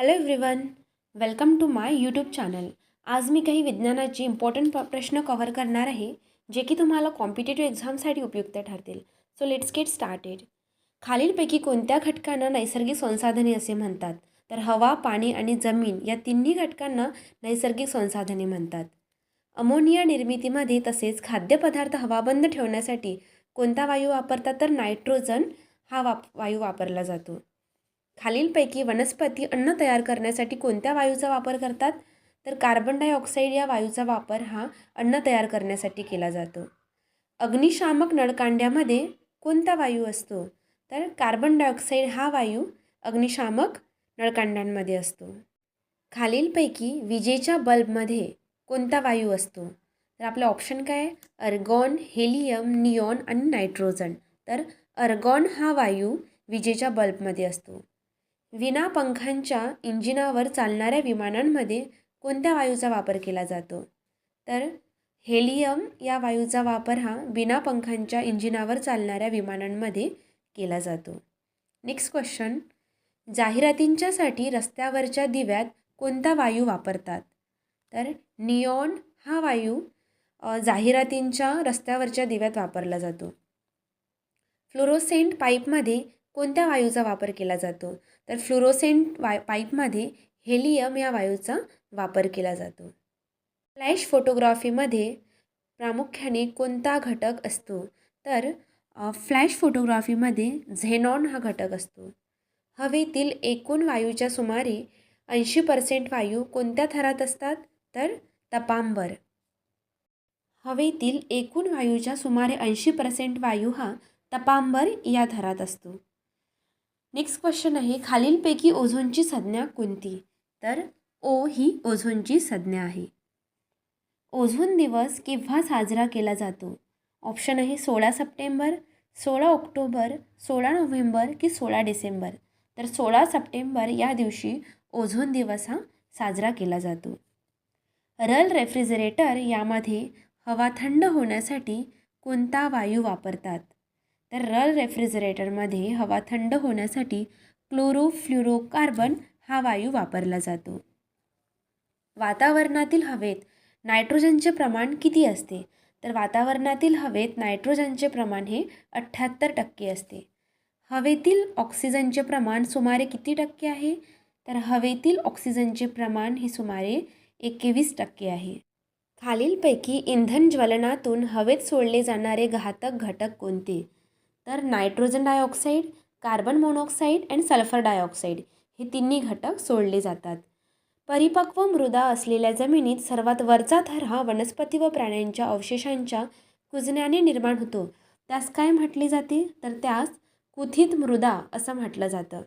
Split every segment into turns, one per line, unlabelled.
Hello everyone, welcome to my YouTube channel. आज मी काही विज्ञानाचे इम्पॉर्टंट प्रश्न कव्हर करणार आहे जे की तुम्हाला कॉम्पिटेटिव्ह एक्झामसाठी उपयुक्त ठरतील. So let's get started. खालीलपैकी कोणत्या घटकांना नैसर्गिक संसाधने असे म्हणतात? तर हवा, पाणी आणि जमीन या तिन्ही घटकांना नैसर्गिक संसाधने म्हणतात. अमोनिया निर्मितीमध्ये तसेच खाद्यपदार्थ हवाबंद ठेवण्यासाठी कोणता वायू वापरतात? तर नायट्रोजन हा वायू वापरला जातो. खालीलपैकी वनस्पती अन्न तयार करण्यासाठी कोणत्या वायूचा वापर करतात? तर कार्बन डायऑक्साईड या वायूचा वापर हा अन्न तयार करण्यासाठी केला जातो. अग्निशामक नळकांड्यामध्ये कोणता वायू असतो? तर कार्बन डायऑक्साईड हा वायू अग्निशामक नळकांड्यांमध्ये असतो. खालीलपैकी विजेच्या बल्बमध्ये कोणता वायू असतो? तर आपले ऑप्शन काय आहे? अर्गॉन, हेलियम, निऑन आणि नायट्रोजन. तर अर्गॉन हा वायू विजेच्या बल्बमध्ये असतो. विना पंखांच्या इंजिनावर चालणाऱ्या विमानांमध्ये कोणत्या वायूचा वापर केला जातो? तर हेलियम या वायूचा वापर हा बिना पंखांच्या इंजिनावर चालणाऱ्या विमानांमध्ये केला जातो. Next question. जाहिरातींच्यासाठी रस्त्यावरच्या दिव्यात कोणता वायू वापरतात? तर निऑन हा वायू जाहिरातींच्या रस्त्यावरच्या दिव्यात वापरला जातो. फ्लोरोसेंट पाईपमध्ये कोणत्या वायूचा वापर केला जातो? तर फ्लोरोसेंट पाईपमध्ये हेलियम या वायूचा वापर केला जातो. फ्लॅश फोटोग्राफीमध्ये प्रामुख्याने कोणता घटक असतो? तर फ्लॅश फोटोग्राफीमध्ये झेनॉन हा घटक असतो. हवेतील एकूण वायूच्या सुमारे 80% वायू कोणत्या थरात असतात? तर तपांबर. हवेतील एकूण वायूच्या सुमारे 80% वायू हा तपांबर या थरात असतो. नेक्स्ट क्वेश्चन आहे, खालीलपैकी ओझोनची संज्ञा कोणती? तर ओ ही ओझोनची संज्ञा आहे. ओझोन दिवस केव्हा साजरा केला जातो? ऑप्शन आहे 16 सप्टेंबर, 16 ऑक्टोबर, 16 नोव्हेंबर की 16 डिसेंबर. तर 16 सप्टेंबर या दिवशी ओझोन दिवस हा साजरा केला जातो. रल रेफ्रिजरेटर यामध्ये हवा थंड होण्यासाठी कोणता वायू वापरतात? तर रल रेफ्रिजरेटरमध्ये हवा थंड होण्यासाठी क्लोरोफ्लोरोकार्बन हा वायू वापरला जातो. वातावरणातील हवेत नायट्रोजनचे प्रमाण किती असते? तर वातावरणातील हवेत नायट्रोजनचे प्रमाण हे 78% असते. हवेतील ऑक्सिजनचे प्रमाण सुमारे किती टक्के आहे? तर हवेतील ऑक्सिजनचे प्रमाण हे सुमारे 21% आहे. खालीलपैकी इंधन ज्वलनातून हवेत सोडले जाणारे घातक घटक कोणते? तर नायट्रोजन डायऑक्साईड, कार्बन मोनॉक्साईड आणि सल्फर डायऑक्साईड हे तिन्ही घटक सोडले जातात. परिपक्व मृदा असलेल्या जमिनीत सर्वात वरचा थर हा वनस्पती व प्राण्यांच्या अवशेषांच्या कुजण्याने निर्माण होतो. त्यास काय म्हटले जाते? तर त्यास कुथित मृदा असं म्हटलं जातं.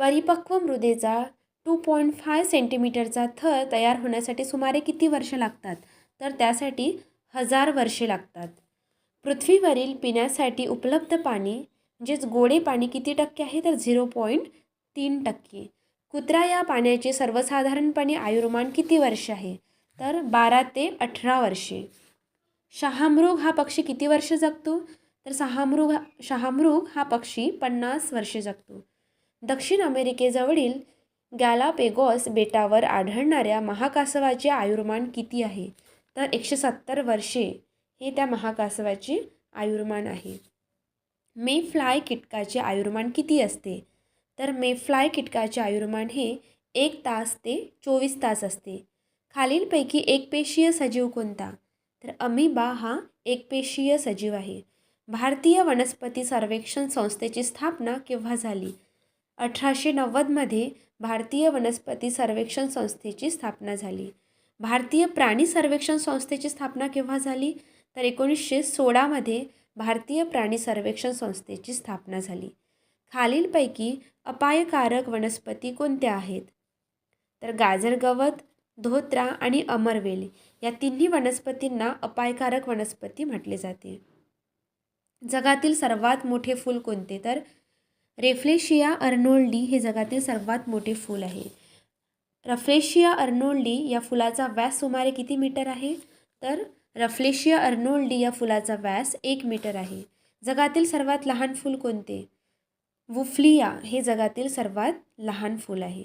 परिपक्व मृदेचा 2.5 सेंटीमीटरचा थर तयार होण्यासाठी सुमारे किती वर्ष लागतात? तर त्यासाठी 1000 वर्षे लागतात. पृथ्वीवरील पिण्यासाठी उपलब्ध पाणी म्हणजेच गोडे पाणी किती टक्के आहे? तर 0.3%. कुत्रा या पाण्याचे सर्वसाधारणपणे आयुर्मान किती वर्ष आहे? तर 12 ते 18 वर्षे. शहामृग हा पक्षी किती वर्ष जगतो? तर शहामृग हा पक्षी 50 वर्षे जगतो. दक्षिण अमेरिकेजवळील गॅलापेगोस बेटावर आढळणाऱ्या महाकासवाचे आयुर्मान किती आहे? तर 170 वर्षे हे त्या महाकासवाचे आयुर्मान आहे. मेफ्लाय कीटकाचे आयुर्मान किती असते? तर मेफ्लाय कीटकाचे आयुर्मान हे 1 तास ते 24 तास असते. खालीलपैकी एकपेशीय सजीव कोणता? तर अमिबा हा एकपेशीय सजीव आहे. भारतीय वनस्पती सर्वेक्षण संस्थेची स्थापना केव्हा झाली? 1890मध्ये भारतीय वनस्पती सर्वेक्षण संस्थेची स्थापना झाली. भारतीय प्राणी सर्वेक्षण संस्थेची स्थापना केव्हा झाली? तर 1916मध्ये भारतीय प्राणी सर्वेक्षण संस्थेची स्थापना झाली. खालीलपैकी अपायकारक वनस्पती कोणत्या आहेत? तर गाजर गवत, धोत्रा आणि अमरवेल या तिन्ही वनस्पतींना अपायकारक वनस्पती म्हटले जाते. जगातील सर्वात मोठे फूल कोणते? तर रेफ्लेशिया अर्नोल्डी हे जगातील सर्वात मोठे फूल आहे. रफ्लेशिया अर्नोल्डी या फुलाचा व्यास सुमारे किती मीटर आहे? तर रफ्लेशिया अर्नोल्डी या फुलाचा व्यास 1 मीटर आहे. जगातील सर्वात लहान फूल कोणते? वुफ्लिया हे जगातील सर्वात लहान फूल आहे.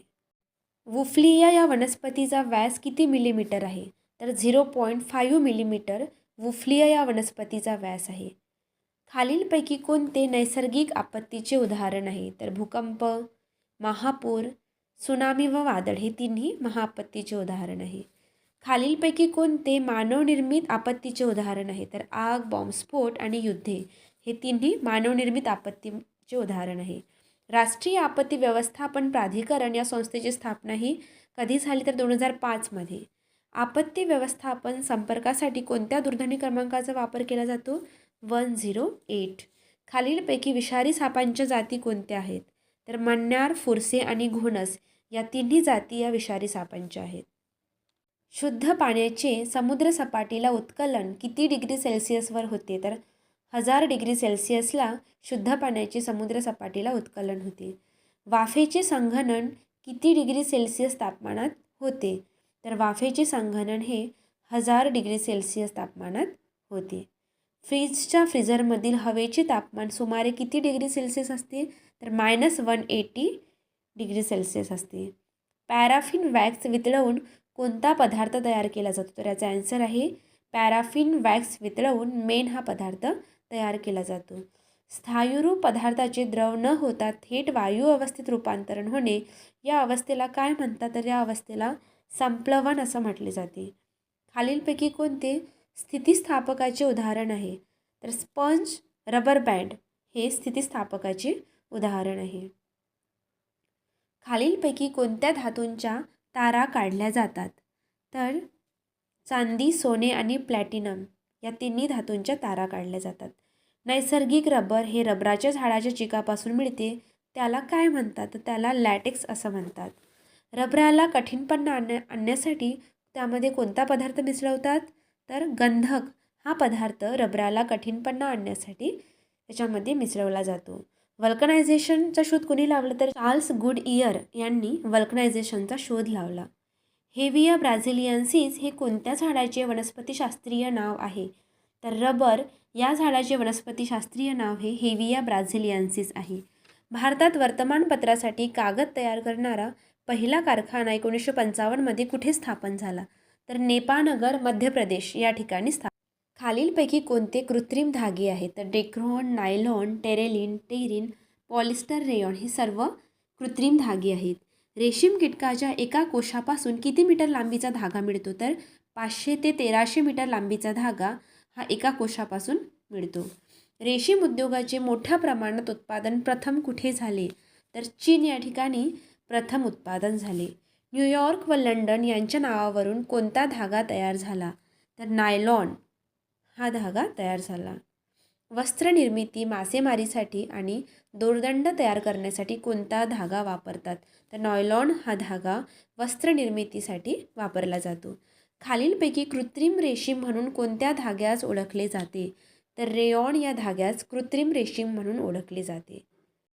वुफ्लिया या वनस्पतीचा व्यास किती मिलीमीटर आहे? तर 0.5 मिलीमीटर वुफ्लिया या वनस्पतीचा व्यास आहे. खालीलपैकी कोणते नैसर्गिक आपत्तीचे उदाहरण आहे? तर भूकंप, महापूर, सुनामी व वादळ हे तिन्ही महाआपत्तीचे उदाहरण आहे. खालीलपैकी कोणते मानवनिर्मित आपत्तीचे उदाहरण आहे? तर आग, बॉम्बस्फोट आणि युद्धे हे तिन्ही मानवनिर्मित आपत्तीचे उदाहरण आहे. राष्ट्रीय आपत्ती व्यवस्थापन प्राधिकरण या संस्थेची स्थापना ही कधी झाली? तर 2005 मध्ये. आपत्ती व्यवस्थापन संपर्कासाठी कोणत्या दूरध्वनी क्रमांकाचा वापर केला जातो? 108. खालीलपैकी विषारी सापांच्या जाती कोणत्या आहेत? तर मण्यार, फुरसे आणि घोणस या तिन्ही जाती या विषारी सापांच्या आहेत. शुद्ध पाण्याचे समुद्र सपाटीला उत्कलन किती डिग्री सेल्सिअसवर होते? तर 1000 डिग्री सेल्सिअसला शुद्ध पाण्याचे समुद्र सपाटीला उत्कलन होते. वाफेचे संघनन किती डिग्री सेल्सिअस तापमानात होते? तर वाफेचे संघनन हे 1000 डिग्री सेल्सिअस तापमानात होते. फ्रीजच्या फ्रीझरमधील हवेचे तापमान सुमारे किती डिग्री सेल्सिअस असते? तर -180 डिग्री सेल्सिअस असते. पॅराफिन वॅक्स वितळवून कोणता पदार्थ तयार केला जातो? तर याचा आन्सर आहे पॅराफिन वॅक्स वितळवून मेण हा पदार्थ तयार केला जातो. स्थायूरूप पदार्थाचे द्रव न होता थेट वायू अवस्थेत रूपांतरण होणे या अवस्थेला काय म्हणतात? तर या अवस्थेला संप्लवन असं म्हटले जाते. खालीलपैकी कोणते स्थितिस्थापकाचे उदाहरण आहे? तर स्पंज, रबर बँड हे स्थितिस्थापकाचे उदाहरण आहे. खालीलपैकी कोणत्या धातूंच्या तारा काढल्या जातात? तर चांदी, सोने आणि प्लॅटिनम या तिन्ही धातूंच्या तारा काढल्या जातात. नैसर्गिक रबर हे रबराच्या झाडाच्या चिकापासून मिळते, त्याला काय म्हणतात? तर त्याला लॅटेक्स असं म्हणतात. रबराला कठीणपणा आणण्यासाठी त्यामध्ये कोणता पदार्थ मिसळवतात? तर गंधक हा पदार्थ रबराला कठीणपणा आणण्यासाठी त्याच्यामध्ये मिसळवला जातो. वल्कनायझेशनचा शोध कोणी लावला? तर चार्ल्स गुडइयर यांनी वल्कनायझेशनचा शोध लावला. हेविया ब्राझिलियन्सिस हे कोणत्या झाडाचे वनस्पतिशास्त्रीय नाव आहे? तर रबर या झाडाचे वनस्पतिशास्त्रीय नाव हे हेविया ब्राझिलियन्सिस आहे. भारतात वर्तमानपत्रासाठी कागद तयार करणारा पहिला कारखाना 1955 मध्ये कुठे स्थापन झाला? तर नेपानगर, मध्य प्रदेश या ठिकाणी खालीलपैकी कोणते कृत्रिम धागे आहेत? तर Dacron, nylon, terylene, टेरिन, polyester, rayon हे सर्व कृत्रिम धागे आहेत. रेशीम कीटकाच्या एका कोशापासून किती मीटर लांबीचा धागा मिळतो? तर 500 ते 1300 मीटर लांबीचा धागा हा एका कोशापासून मिळतो. रेशीम उद्योगाचे मोठ्या प्रमाणात उत्पादन प्रथम कुठे झाले? तर चीन या ठिकाणी प्रथम उत्पादन झाले. न्यूयॉर्क व लंडन यांच्या नावावरून कोणता धागा तयार झाला? तर नायलॉन हा धागा तयार झाला. वस्त्रनिर्मिती, मासेमारीसाठी आणि दोरदंड तयार करण्यासाठी कोणता धागा वापरतात? तर नायलॉन हा धागा वस्त्रनिर्मितीसाठी वापरला जातो. खालीलपैकी कृत्रिम रेशीम म्हणून कोणत्या धाग्यास ओळखले जाते? तर रेयॉन या धाग्यास कृत्रिम रेशीम म्हणून ओळखले जाते.